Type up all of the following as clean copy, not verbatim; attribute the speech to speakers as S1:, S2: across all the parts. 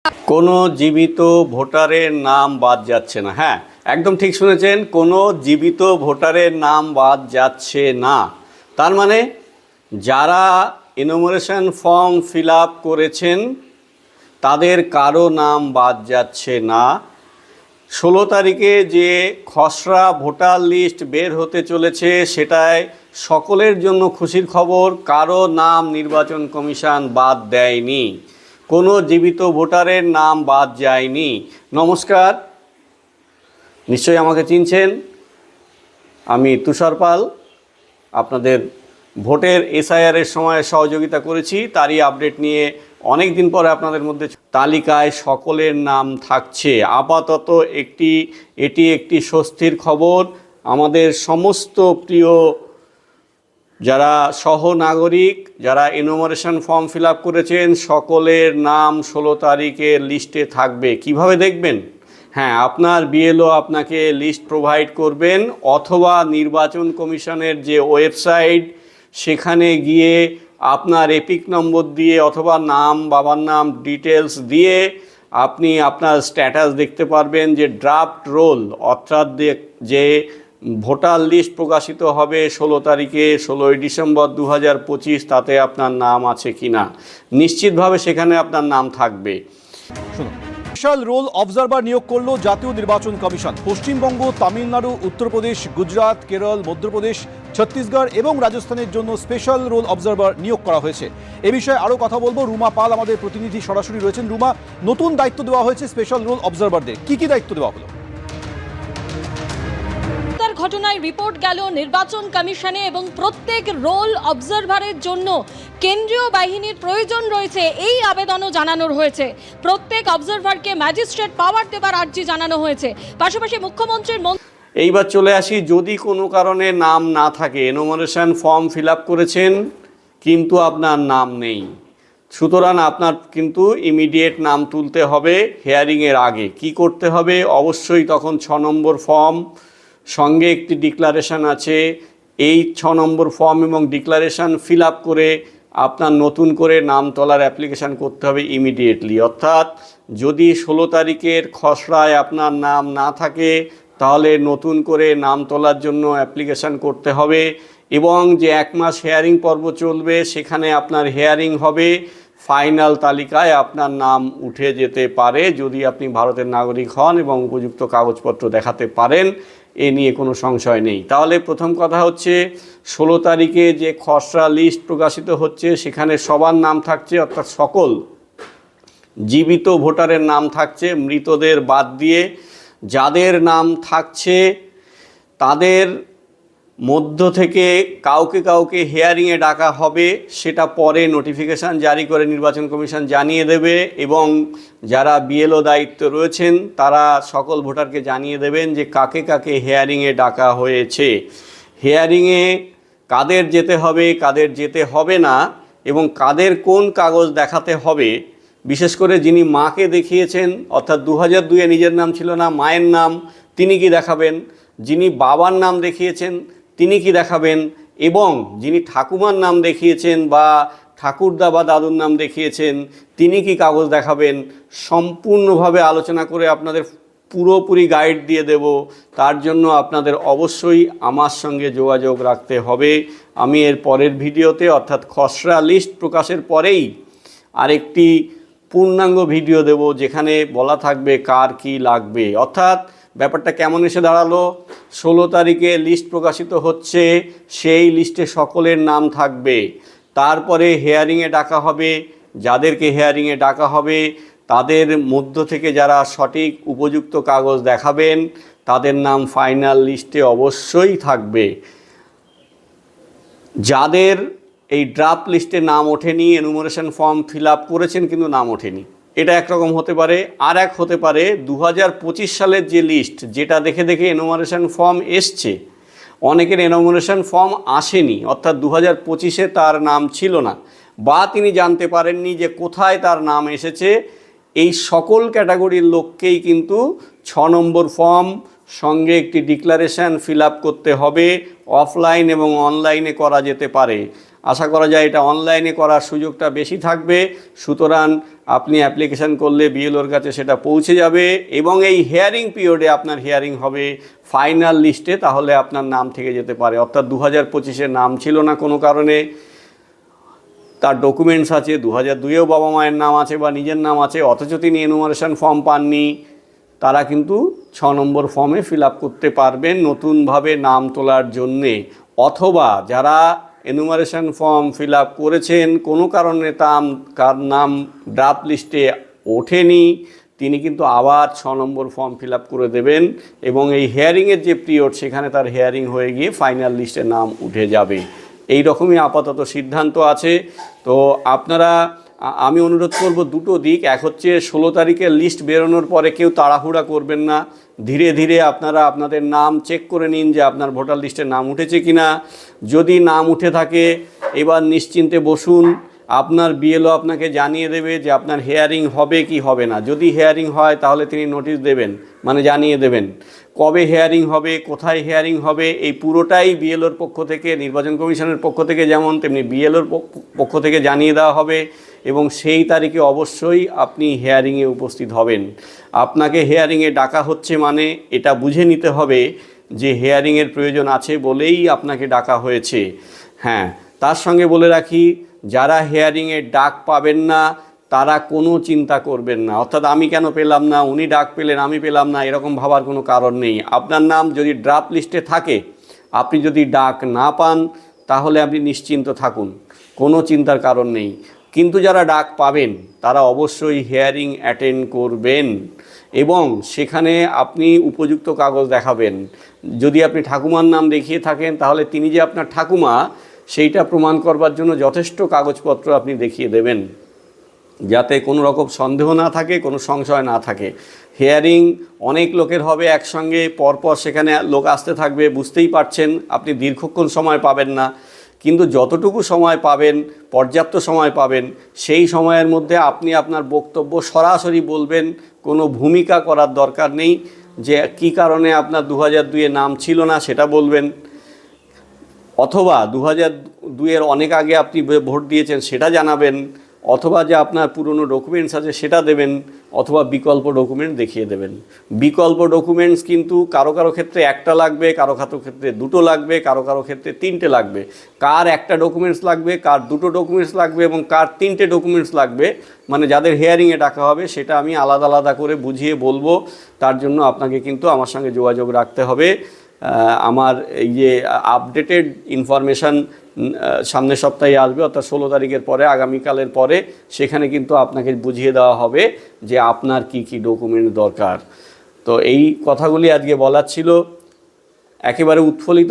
S1: কোনো জীবিত ভোটারের নাম বাদ যাচ্ছে না। হ্যাঁ, একদম ঠিক শুনেছেন, কোনো জীবিত ভোটারের নাম বাদ যাচ্ছে না। তার মানে যারা এনুমারেশন ফর্ম ফিল আপ করেছেন তাদের কারো নাম বাদ যাচ্ছে না। 16 তারিখে যে খসড়া ভোটার লিস্ট বের হতে চলেছে সেটায় সকলের জন্য খুশির খবর, কারো নাম নির্বাচন কমিশন বাদ দেয়নি, কোনো জীবিত ভোটারের নাম বাদ যায়নি। নমস্কার, নিশ্চয়ই আমাকে চিনছেন, আমি তুষার পাল। আপনাদের ভোটের এসআইআরের সময় সহযোগিতা করেছি, তারই আপডেট নিয়ে অনেক দিন পরে আপনাদের মধ্যে তালিকায় সকলের নাম থাকছে। আপাতত এটি একটি স্বস্তির খবর। আমাদের সমস্ত প্রিয় যারা সহনাগরিক, যারা এনুমারেশন ফর্ম ফিল আপ করেছেন, সকলের নাম 16 তারিখের লিস্টে থাকবে। কিভাবে দেখবেন? হ্যাঁ, আপনার বিএলও আপনাকে লিস্ট প্রোভাইড করবেন, অথবা নির্বাচন কমিশনের যে ওয়েবসাইট সেখানে গিয়ে আপনার এপিক নম্বর দিয়ে অথবা নাম, বাবার নাম ডিটেলস দিয়ে আপনি আপনার স্ট্যাটাস দেখতে পারবেন যে ড্রাফট রোল, অর্থাৎ যে ভোটার লিস্ট প্রকাশিত হবে 16 তারিখে, 16ই ডিসেম্বর 2025, তাতে আপনার নাম আছে কিনা। নিশ্চিতভাবে সেখানে আপনার নাম থাকবে।
S2: স্পেশাল রোল অবজারভার নিয়োগ করলো জাতীয় নির্বাচন কমিশন। পশ্চিমবঙ্গ, তামিলনাড়ু, উত্তরপ্রদেশ, গুজরাট, কেরল, মধ্যপ্রদেশ, ছত্তিশগড় এবং রাজস্থানের জন্য স্পেশাল রোল অবজারভার নিয়োগ করা হয়েছে। এ বিষয়ে আরও কথা বলবো, রুমা পাল আমাদের প্রতিনিধি সরাসরি রয়েছেন। রুমা, নতুন দায়িত্ব দেওয়া হয়েছে স্পেশাল রোল অবজারভারদের, কি দায়িত্ব দেওয়া হলো?
S3: ঘটনায় রিপোর্ট গেল নির্বাচন কমিশনে এবং প্রত্যেক রোল অবজারভারের জন্য কেন্দ্রীয় বাহিনীর প্রয়োজন রয়েছে, এই আবেদনও জানানো হয়েছে। প্রত্যেক অবজারভারকে ম্যাজিস্ট্রেট পাওয়ার দেবার আর্জি জানানো হয়েছে। পাশাপাশি মুখ্যমন্ত্রীর
S1: এইবার চলে আসি, যদি কোনো কারণে নাম না থাকে, এনুমারেশন ফর্ম ফিল আপ করেছেন কিন্তু আপনার নাম নেই, সুতরাং আপনার কিন্তু ইমিডিয়েট নাম তুলতে হবে। হেয়ারিংয়ের আগে কি করতে হবে? অবশ্যই তখন 6 নম্বর ফর্ম সঙ্গে একটি ডিক্লারেশন আছে, এই 6 নম্বর ফর্ম এবং ডিক্লারেশন ফিল আপ করে আপনার নতুন করে নাম তোলার অ্যাপ্লিকেশান করতে হবে ইমিডিয়েটলি। অর্থাৎ যদি 16 তারিখের খসড়ায় আপনার নাম না থাকে তাহলে নতুন করে নাম তোলার জন্য অ্যাপ্লিকেশান করতে হবে, এবং যে 1 মাস হেয়ারিং পর্ব চলবে সেখানে আপনার হেয়ারিং হবে। ফাইনাল তালিকায় আপনার নাম উঠে যেতে পারে যদি আপনি ভারতের নাগরিক হন এবং উপযুক্ত কাগজপত্র দেখাতে পারেন, এ নিয়ে কোনো সংশয় নেই। তাহলে প্রথম কথা হচ্ছে, 16 তারিখে যে খসড়া লিস্ট প্রকাশিত হচ্ছে সেখানে সবার নাম থাকছে, অর্থাৎ সকল জীবিত ভোটারের নাম থাকছে, মৃতদের বাদ দিয়ে। যাদের নাম থাকছে তাদের মধ্য থেকে কাউকে কাউকে হেয়ারিংয়ে ডাকা হবে, সেটা পরে নোটিফিকেশান জারি করে নির্বাচন কমিশন জানিয়ে দেবে, এবং যারা বিএলও দায়িত্ব রয়েছেন তারা সকল ভোটারকে জানিয়ে দেবেন যে কাকে কাকে হেয়ারিংয়ে ডাকা হয়েছে, হেয়ারিংয়ে কাদের যেতে হবে, কাদের যেতে হবে না, এবং কাদের কোন কাগজ দেখাতে হবে। বিশেষ করে যিনি মাকে দেখিয়েছেন, অর্থাৎ 2002-এ নিজের নাম ছিল না, মায়ের নাম, তিনি কি দেখাবেন, যিনি বাবার নাম দেখিয়েছেন তিনি কি দেখাবেন, এবং যিনি ঠাকুমার নাম দেখিয়েছেন বা ঠাকুরদা বা দাদুর নাম দেখিয়েছেন তিনি কি কাগজ দেখাবেন, সম্পূর্ণভাবে আলোচনা করে আপনাদের পুরোপুরি গাইড দিয়ে দেব। তার জন্য আপনাদের অবশ্যই আমার সঙ্গে যোগাযোগ রাখতে হবে। আমি এর পরের ভিডিওতে, অর্থাৎ খসড়া লিস্ট প্রকাশের পরেই আরেকটি পূর্ণাঙ্গ ভিডিও দেব যেখানে বলা থাকবে কার কি লাগবে। অর্থাৎ ব্যাপারটা কেমন এসে দাঁড়ালো, 16 তারিখে লিস্ট প্রকাশিত হচ্ছে, সেই লিস্টে সকলের নাম থাকবে, তারপরে হেয়ারিংয়ে ডাকা হবে, যাদেরকে হেয়ারিংয়ে ডাকা হবে তাদের মধ্য থেকে যারা সঠিক উপযুক্ত কাগজ দেখাবেন তাদের নাম ফাইনাল লিস্টে অবশ্যই থাকবে। যাদের এই ড্রাফট লিস্টে নাম ওঠেনি, এনুমারেশন ফর্ম ফিল আপ করেছেন কিন্তু নাম ওঠেনি, এটা একরকম হতে পারে। আর এক হতে পারে 2025 সালের যে লিস্ট, যেটা দেখে দেখে এনুমারেশন ফর্ম এসছে, অনেকের এনুমারেশন ফর্ম আসেনি, অর্থাৎ 2025-এ তার নাম ছিল না, বা তিনি জানতে পারেননি যে কোথায় তার নাম এসেছে। এই সকল ক্যাটাগরির লোককেই কিন্তু 6 নম্বর ফর্ম সঙ্গে একটি ডিক্লারেশন ফিল আপ করতে হবে। অফলাইন এবং অনলাইনে করা যেতে পারে। আশা করা যায় এটা অনলাইনে করার সুযোগটা বেশি থাকবে। সুতরাং আপনি অ্যাপ্লিকেশন করলে বিএলওর কাছে সেটা পৌঁছে যাবে এবং এই হিয়ারিং পিরিয়ডে আপনার হিয়ারিং হবে ফাইনাল লিস্টে, তাহলে আপনার নাম থেকে যেতে পারে। অর্থাৎ 2025-এর নাম ছিল না কোনো কারণে, তার ডকুমেন্টস আছে, 2002-এও বাবা মায়ের নাম আছে বা নিজের নাম আছে, অথচ তিনি এনুমারেশন ফর্ম পাননি, তারা কিন্তু 6 নম্বর ফর্মে ফিল আপ করতে পারবেন নতুনভাবে নাম তোলার জন্যে। অথবা যারা এনুমারেশন ফর্ম ফিল আপ করেছেন, কোনো কারণে কার নাম ড্রাফট লিস্টে ওঠেনি, তিনি কিন্তু আবার 6 নম্বর ফর্ম ফিল আপ করে দেবেন এবং এই হিয়ারিংয়ের যে পিরিয়ড সেখানে তার হিয়ারিং হয়ে গিয়ে ফাইনাল লিস্টে নাম উঠে যাবে। এই রকমই আপাতত সিদ্ধান্ত আছে। তো আপনারা, আমি অনুরোধ করব দুটো দিক। এক হচ্ছে 16 তারিখের লিস্ট বেরোনোর পরে কেউ তাড়াহুড়া করবেন না, ধীরে ধীরে আপনারা আপনাদের নাম চেক করে নিন যে আপনার ভোটার লিস্টে নাম উঠেছে কিনা। যদি নাম উঠে থাকে এবার নিশ্চিন্তে বসুন, আপনার বিএলও আপনাকে জানিয়ে দেবে যে আপনার হিয়ারিং হবে কি হবে না। যদি হিয়ারিং হয় তাহলে তিনি নোটিশ দেবেন, মানে জানিয়ে দেবেন কবে হিয়ারিং হবে, কোথায় হিয়ারিং হবে, এই পুরোটাই বিএলওর পক্ষ থেকে, নির্বাচন কমিশনের পক্ষ থেকে যেমন তেমনি বিএলওর পক্ষ থেকে জানিয়ে দেওয়া হবে এবং সেই তারিখে অবশ্যই আপনি হিয়ারিংয়ে উপস্থিত হবেন। আপনাকে হিয়ারিংয়ে ডাকা হচ্ছে মানে এটা বুঝে নিতে হবে যে হিয়ারিংয়ের প্রয়োজন আছে বলেই আপনাকে ডাকা হয়েছে। হ্যাঁ, তার সঙ্গে বলে রাখি, যারা হিয়ারিংয়ে ডাক পাবেন না তারা কোনো চিন্তা করবেন না। অর্থাৎ আমি কেন পেলাম না, উনি ডাক পেলেন আমি পেলাম না, এরকম ভাবার কোনো কারণ নেই। আপনার নাম যদি ড্রাফট লিস্টে থাকে, আপনি যদি ডাক না পান তাহলে আপনি নিশ্চিন্ত থাকুন, কোনো চিন্তার কারণ নেই। কিন্তু যারা ডাক পাবেন তারা অবশ্যই হিয়ারিং অ্যাটেন্ড করবেন এবং সেখানে আপনি উপযুক্ত কাগজ দেখাবেন। যদি আপনি ঠাকুমার নাম দেখিয়ে থাকেন তাহলে তিনি যে আপনার ঠাকুমা সেইটা প্রমাণ করবার জন্য যথেষ্ট কাগজপত্র আপনি দেখিয়ে দেবেন, যাতে কোনো রকম সন্দেহ না থাকে, কোনো সংশয় না থাকে। হিয়ারিং অনেক লোকের হবে একসঙ্গে, পরপর সেখানে লোক আসতে থাকবে, বুঝতেই পারছেন আপনি দীর্ঘক্ষণ সময় পাবেন না। কিন্তু যতটুকু সময় পাবেন, পর্যাপ্ত সময় পাবেন, সেই সময়ের মধ্যে আপনি আপনার বক্তব্য সরাসরি বলবেন, কোনো ভূমিকা করার দরকার নেই। যে কী কারণে আপনার 2002-এ নাম ছিল না সেটা বলবেন, অথবা 2002-এর অনেক আগে আপনি ভোট দিয়েছেন সেটা জানাবেন, অথবা যে আপনার পুরনো ডকুমেন্টস আছে সেটা দেবেন, অথবা বিকল্প ডকুমেন্ট দেখিয়ে দেবেন। বিকল্প ডকুমেন্টস কিন্তু কারো কারো ক্ষেত্রে একটা লাগবে, কারো কারো ক্ষেত্রে দুটো লাগবে, কারো কারো ক্ষেত্রে তিনটে লাগবে। কার একটা ডকুমেন্টস লাগবে, কার দুটো ডকুমেন্টস লাগবে এবং কার তিনটে ডকুমেন্টস লাগবে, মানে যাদের হিয়ারিংয়ে ডাকা হবে, সেটা আমি আলাদা আলাদা করে বুঝিয়ে বলবো। তার জন্য আপনাকে কিন্তু আমার সঙ্গে যোগাযোগ রাখতে হবে। আমার এই যে আপডেটেড ইনফরমেশান সামনের সপ্তাহে আসবে, অর্থাৎ 16 তারিখের পরে, আগামীকালের পরে, সেখানে কিন্তু আপনাকে বুঝিয়ে দেওয়া হবে যে আপনার কি কি ডকুমেন্ট দরকার। তো এই কথাগুলি আজকে বলার ছিল। একেবারে উৎফুল্লিত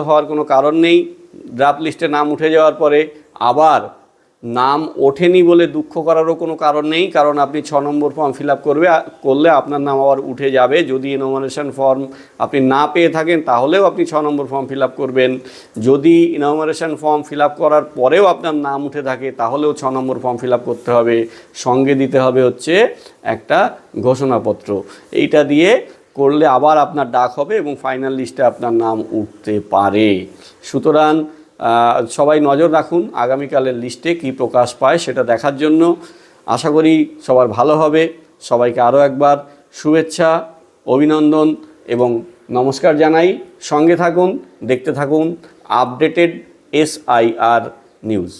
S1: হওয়ার কোনো কারণ নেই। ড্রাফট লিস্টে নাম উঠে যাওয়ার পরে আবার নাম ওঠেনি বলে দুঃখ করারও কোনো কারণ নেই, কারণ আপনি 6 নম্বর ফর্ম ফিল আপ করলে আপনার নাম আবার উঠে যাবে। যদি ইনফরমেশন ফর্ম আপনি না পেয়ে থাকেন তাহলেও আপনি 6 নম্বর ফর্ম ফিল আপ করবেন। যদি ইনফরমেশন ফর্ম ফিল আপ করার পরেও আপনার নাম উঠে থাকে তাহলেও 6 নম্বর ফর্ম ফিল আপ করতে হবে। সঙ্গে দিতে হবে হচ্ছে একটা ঘোষণাপত্র। এইটা দিয়ে করলে আবার আপনার ডাক হবে এবং ফাইনাল লিস্টে আপনার নাম উঠতে পারে। সুতরাং সবাই নজর রাখুন আগামীকালের লিস্টে কি প্রকাশ পায় সেটা দেখার জন্য। আশা করি সবার ভালো হবে। সবাইকে আরও একবার শুভেচ্ছা, অভিনন্দন এবং নমস্কার জানাই। সঙ্গে থাকুন, দেখতে থাকুন আপডেটেড SIR নিউজ।